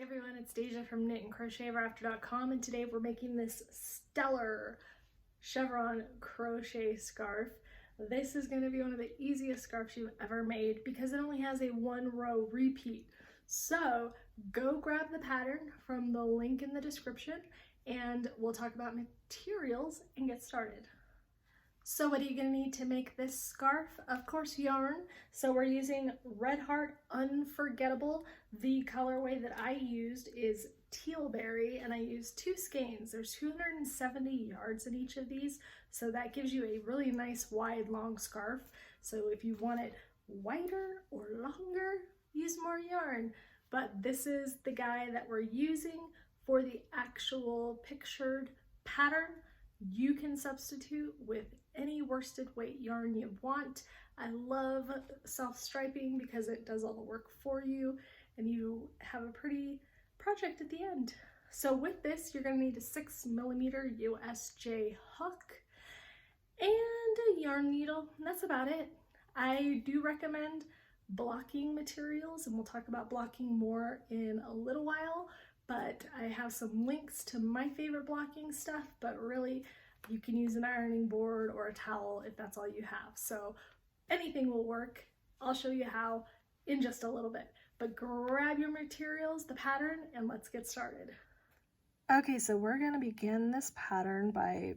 everyone, it's Deja from knitandcrochetverafter.com, and today we're making this stellar chevron crochet scarf. This is going to be one of the easiest scarves you've ever made because it only has a 1-row repeat. So go grab the pattern from the link in the description and we'll talk about materials and get started. So what are you going to need to make this scarf? Of course, yarn. So we're using Red Heart Unforgettable. The colorway that I used is Teal Berry, and I used 2 skeins. There's 270 yards in each of these, so that gives you a really nice wide long scarf. So if you want it wider or longer, use more yarn. But this is the guy that we're using for the actual pictured pattern. You can substitute with any worsted weight yarn you want. I love self-striping because it does all the work for you and you have a pretty project at the end. So with this, you're going to need a 6mm USJ hook and a yarn needle, and that's about it. I do recommend blocking materials, and we'll talk about blocking more in a little while, but I have some links to my favorite blocking stuff, but really you can use an ironing board or a towel if that's all you have. So anything will work. I'll show you how in just a little bit, but grab your materials, the pattern, and let's get started. Okay, so we're going to begin this pattern by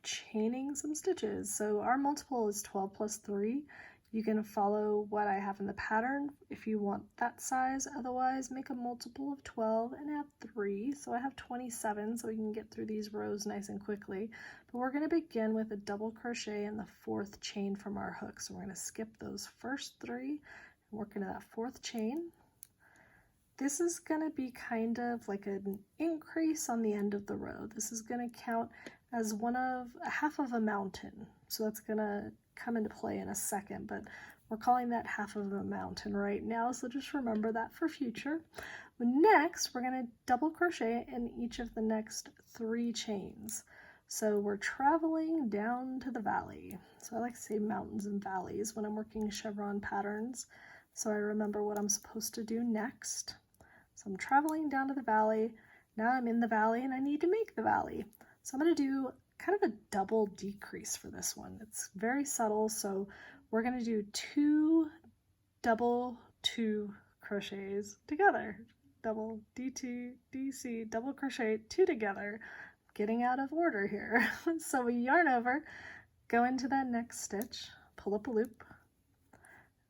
chaining some stitches. So our multiple is 12 plus 3. You can follow what I have in the pattern if you want that size. Otherwise, make a multiple of 12 and add 3. So I have 27, so we can get through these rows nice and quickly. But we're going to begin with a double crochet in the 4th chain from our hook. So we're going to skip those first 3 and work into that 4th chain. This is going to be kind of like an increase on the end of the row. This is going to count as half of a mountain. So that's going to come into play in a second, but we're calling that half of a mountain right now, so just remember that for future. Next, we're going to double crochet in each of the next 3 chains. So we're traveling down to the valley. So I like to say mountains and valleys when I'm working chevron patterns, so I remember what I'm supposed to do next. So I'm traveling down to the valley. Now I'm in the valley and I need to make the valley. So I'm going to do kind of a double decrease for this one. It's very subtle, so we're going to do 2 double 2 crochets together. Double D2, DC, double crochet 2 together. Getting out of order here. So we yarn over, go into that next stitch, pull up a loop.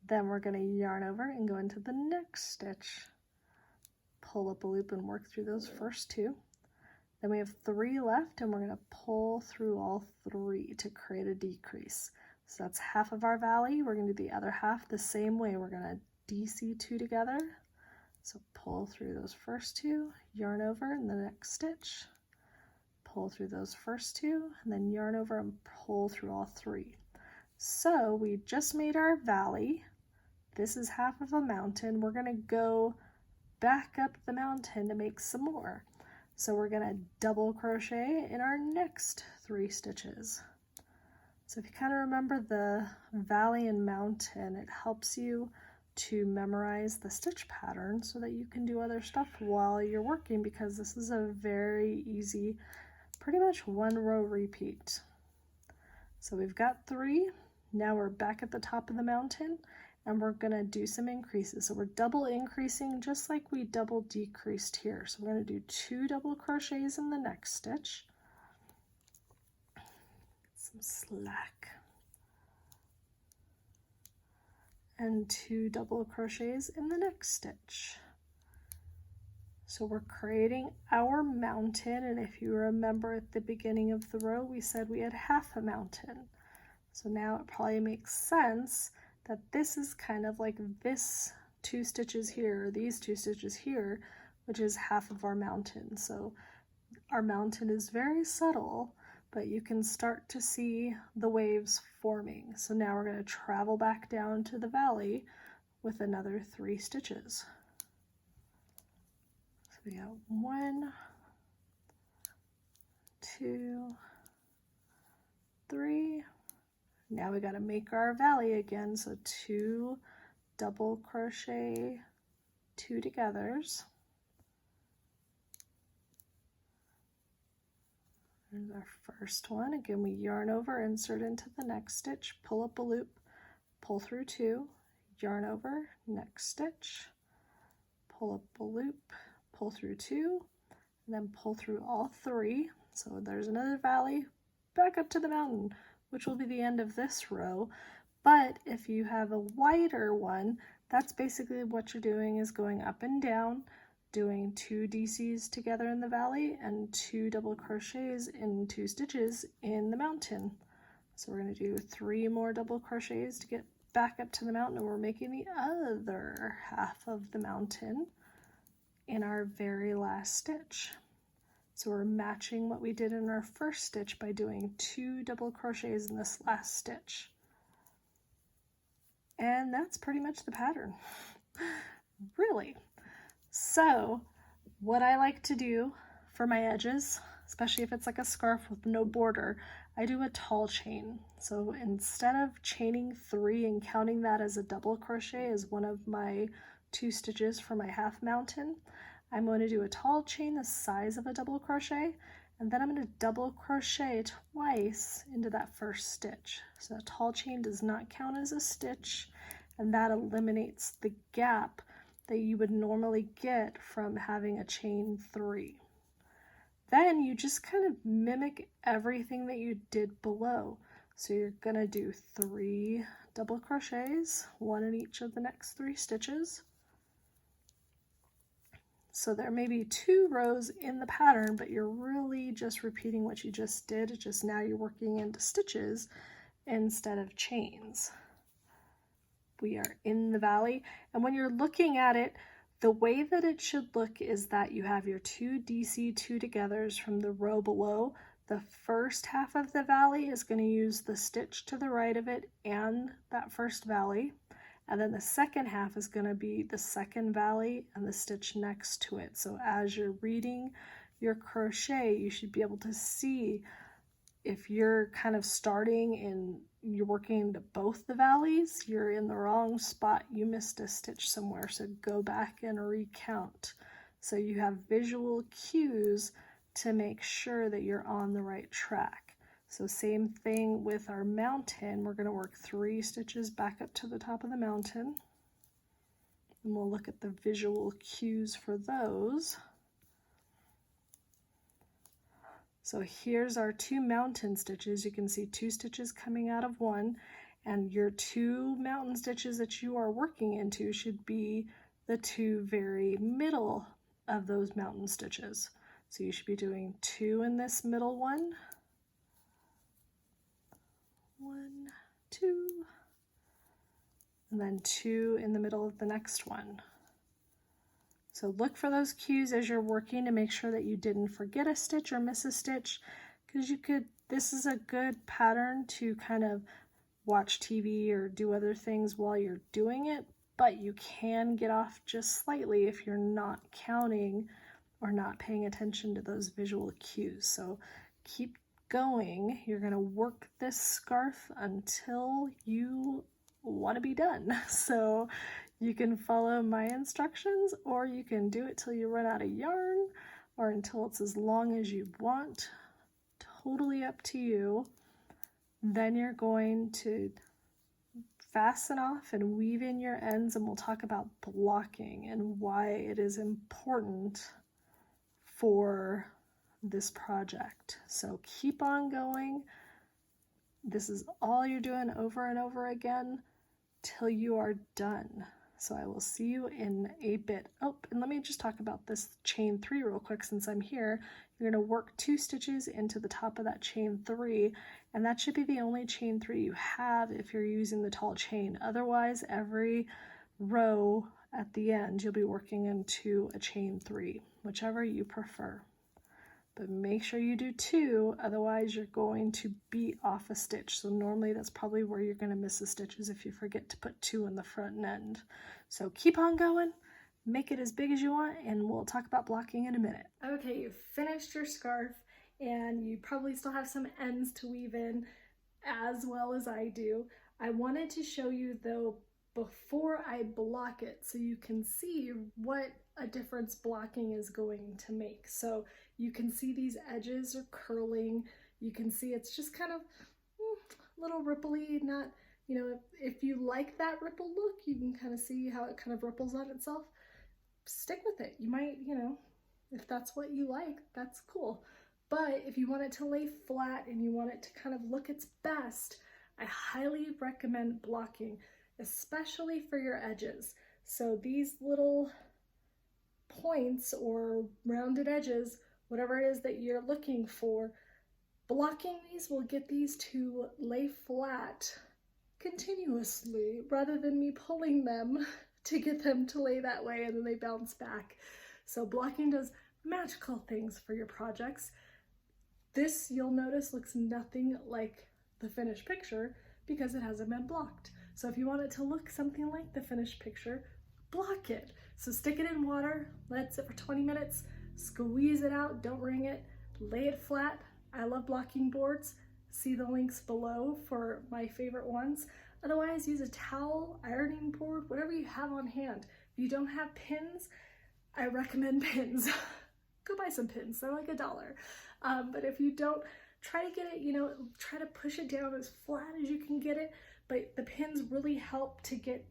Then we're going to yarn over and go into the next stitch, pull up a loop and work through those first 2. Then we have 3 left and we're going to pull through all 3 to create a decrease. So that's half of our valley. We're going to do the other half the same way. We're going to DC 2 together. So pull through those first 2, yarn over in the next stitch, pull through those first 2, and then yarn over and pull through all 3. So we just made our valley. This is half of a mountain. We're going to go back up the mountain to make some more. So we're going to double crochet in our next 3 stitches. So if you kind of remember the valley and mountain, it helps you to memorize the stitch pattern so that you can do other stuff while you're working, because this is a very easy, pretty much 1-row repeat. So we've got 3. Now we're back at the top of the mountain and we're going to do some increases. So we're double increasing just like we double decreased here. So we're going to do 2 double crochets in the next stitch. Get some slack. And 2 double crochets in the next stitch. So we're creating our mountain, and if you remember at the beginning of the row, we said we had half a mountain. So now it probably makes sense that this is kind of like this 2 stitches here, or these 2 stitches here, which is half of our mountain. So our mountain is very subtle, but you can start to see the waves forming. So now we're going to travel back down to the valley with another 3 stitches. So we got 1, 2, 3. Now we got to make our valley again, so 2 double crochet 2 togethers, There's our first one. Again, we yarn over, insert into the next stitch, pull up a loop, pull through 2, yarn over, next stitch, pull up a loop, pull through 2, and then pull through all 3. So there's another valley, back up to the mountain, which will be the end of this row. But if you have a wider one, that's basically what you're doing, is going up and down, doing 2 DCs together in the valley and 2 double crochets in 2 stitches in the mountain. So we're going to do 3 more double crochets to get back up to the mountain, and we're making the other half of the mountain in our very last stitch. So we're matching what we did in our first stitch by doing 2 double crochets in this last stitch. And that's pretty much the pattern, really. So what I like to do for my edges, especially if it's like a scarf with no border, I do a tall chain. So instead of chaining 3 and counting that as a double crochet as one of my 2 stitches for my half mountain, I'm going to do a tall chain the size of a double crochet, and then I'm going to double crochet twice into that first stitch. So a tall chain does not count as a stitch, and that eliminates the gap that you would normally get from having a chain 3. Then you just kind of mimic everything that you did below. So you're going to do 3 double crochets, 1 in each of the next 3 stitches. So there may be 2 rows in the pattern, but you're really just repeating what you just did, just now you're working into stitches instead of chains. We are in the valley, and when you're looking at it, the way that it should look is that you have your 2 DC 2 togethers from the row below. The first half of the valley is going to use the stitch to the right of it and that first valley, and then the second half is going to be the second valley and the stitch next to it. So as you're reading your crochet, you should be able to see if you're kind of starting and you're working into both the valleys, you're in the wrong spot, you missed a stitch somewhere, so go back and recount. So you have visual cues to make sure that you're on the right track. So same thing with our mountain, we're going to work 3 stitches back up to the top of the mountain, and we'll look at the visual cues for those. So here's our 2 mountain stitches. You can see 2 stitches coming out of one, and your 2 mountain stitches that you are working into should be the 2 very middle of those mountain stitches. So you should be doing 2 in this middle one, 1, 2, and then 2 in the middle of the next one. So look for those cues as you're working to make sure that you didn't forget a stitch or miss a stitch, because this is a good pattern to kind of watch TV or do other things while you're doing it, but you can get off just slightly if you're not counting or not paying attention to those visual cues. So keep going. You're going to work this scarf until you want to be done. So you can follow my instructions, or you can do it till you run out of yarn, or until it's as long as you want. Totally up to you. Then you're going to fasten off and weave in your ends, and we'll talk about blocking and why it is important for this project. So keep on going. This is all you're doing over and over again till you are done. So I will see you in a bit. Oh, and let me just talk about this chain 3 real quick since I'm here. You're going to work 2 stitches into the top of that chain 3, and that should be the only chain 3 you have if you're using the tall chain. Otherwise, every row at the end you'll be working into a chain 3, whichever you prefer. But make sure you do 2, otherwise you're going to beat off a stitch. So normally that's probably where you're going to miss the stitches if you forget to put 2 in the front end. So keep on going, make it as big as you want, and we'll talk about blocking in a minute. Okay, you've finished your scarf, and you probably still have some ends to weave in as well as I do. I wanted to show you though before I block it so you can see what a difference blocking is going to make. So you can see these edges are curling. You can see it's just kind of a little ripply, not, you know, if you like that ripple look, you can kind of see how it kind of ripples on itself. Stick with it. You might, you know, if that's what you like, that's cool. But if you want it to lay flat and you want it to kind of look its best, I highly recommend blocking, especially for your edges. So these little points or rounded edges, whatever it is that you're looking for, blocking these will get these to lay flat continuously rather than me pulling them to get them to lay that way and then they bounce back. So blocking does magical things for your projects. This, you'll notice, looks nothing like the finished picture because it hasn't been blocked. So if you want it to look something like the finished picture, block it. So stick it in water, let it sit for 20 minutes, squeeze it out, don't wring it, lay it flat. I love blocking boards. See the links below for my favorite ones. Otherwise, use a towel, ironing board, whatever you have on hand. If you don't have pins, I recommend pins. Go buy some pins, they're like $1. But if you don't, try to get it, you know, try to push it down as flat as you can get it, but the pins really help to get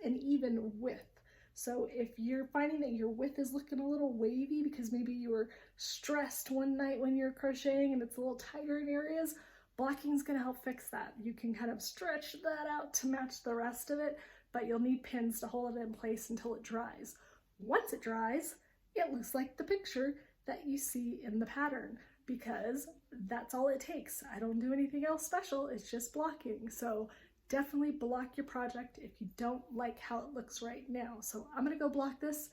an even width. So if you're finding that your width is looking a little wavy because maybe you were stressed one night when you're crocheting and it's a little tighter in areas, blocking is going to help fix that. You can kind of stretch that out to match the rest of it, but you'll need pins to hold it in place until it dries. Once it dries, it looks like the picture that you see in the pattern because that's all it takes. I don't do anything else special, it's just blocking. So definitely block your project if you don't like how it looks right now. So I'm gonna go block this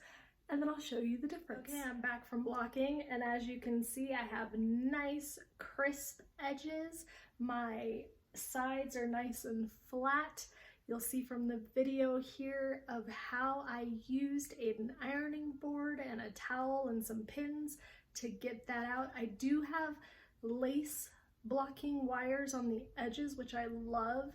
and then I'll show you the difference. Okay, I'm back from blocking and as you can see, I have nice crisp edges. My sides are nice and flat. You'll see from the video here of how I used an ironing board and a towel and some pins to get that out. I do have lace blocking wires on the edges, which I love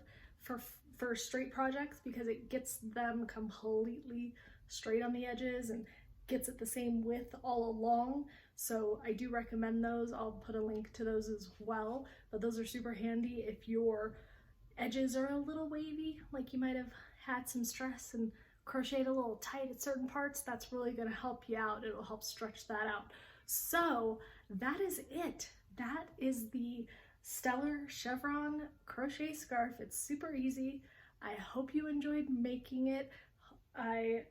for straight projects because it gets them completely straight on the edges and gets it the same width all along. So I do recommend those. I'll put a link to those as well, but those are super handy if your edges are a little wavy, like you might have had some stress and crocheted a little tight at certain parts. That's really going to help you out. It'll help stretch that out. So that is it. That is the Stellar Chevron crochet scarf. It's super easy. I hope you enjoyed making it. I,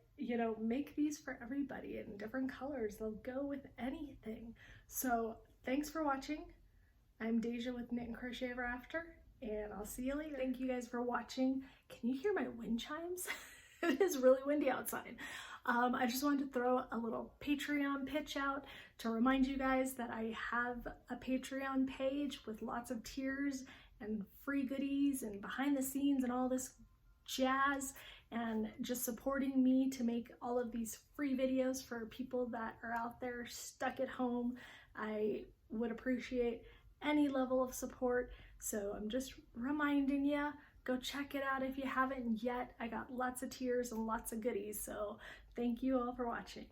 make these for everybody in different colors. They'll go with anything. So thanks for watching. I'm Deja with Knit and Crochet Ever After, and I'll see you later. Thank you guys for watching. Can you hear my wind chimes? It is really windy outside. I just wanted to throw a little Patreon pitch out to remind you guys that I have a Patreon page with lots of tiers and free goodies and behind the scenes and all this jazz, and just supporting me to make all of these free videos for people that are out there stuck at home. I would appreciate any level of support. So I'm just reminding you, go check it out if you haven't yet. I got lots of tiers and lots of goodies. So thank you all for watching.